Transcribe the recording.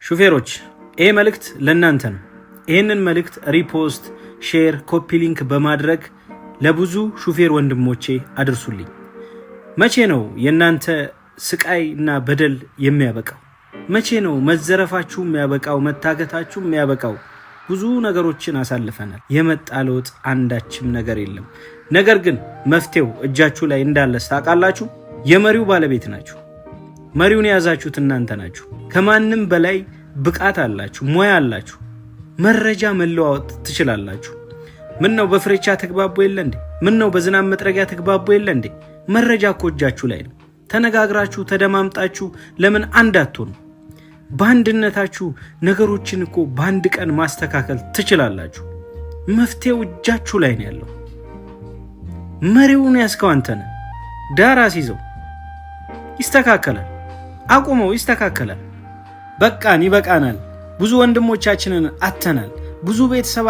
ሹፌሮች ይሄ መልእክት ለእናንተ ነው። ይህንን መልእክት ሪፖስት፣ ሼር፣ ኮፒ ሊንክ በማድረግ ለብዙ ሹፌር ወንድሞቼ አድርሱልኝ። መቼ ነው የእናንተ ስቃይ እና በደል የሚያበቃው? መቼ ነው መዘረፋችሁ የሚያበቃው? መታገታችሁ የሚያበቃው? ብዙ ነገሮችን አሳልፈናል። የመጣ ለውጥ አንዳችም ነገር የለም። ነገር ግን መፍትሄው እጃችሁ ላይ እንዳለ ታውቃላችሁ። የመሪው ባለቤት ናችሁ። መሪውን የያዛችሁት እናንተ ናችሁ። ከማንም በላይ ብቃት አላችሁ፣ ሙያ አላችሁ፣ መረጃ መለዋወጥ ትችላላችሁ። ምን ነው በፍሬቻ ተግባቦ የለ እንዴ? ምን ነው በዝናብ መጥረጊያ ተግባቦ የለ እንዴ? መረጃ እኮ እጃችሁ ላይ ነው። ተነጋግራችሁ ተደማምጣችሁ ለምን አንድ አትሆኑ? በአንድነታችሁ ነገሮችን እኮ በአንድ ቀን ማስተካከል ትችላላችሁ። መፍትሄው እጃችሁ ላይ ነው ያለው። መሪውን ያስከው አንተ ነህ። ዳር አስይዘው፣ ይስተካከላል። አቁመው፣ ይስተካከላል። በቃን፣ ይበቃናል። ብዙ ወንድሞቻችንን አተናል። ብዙ ቤተሰብ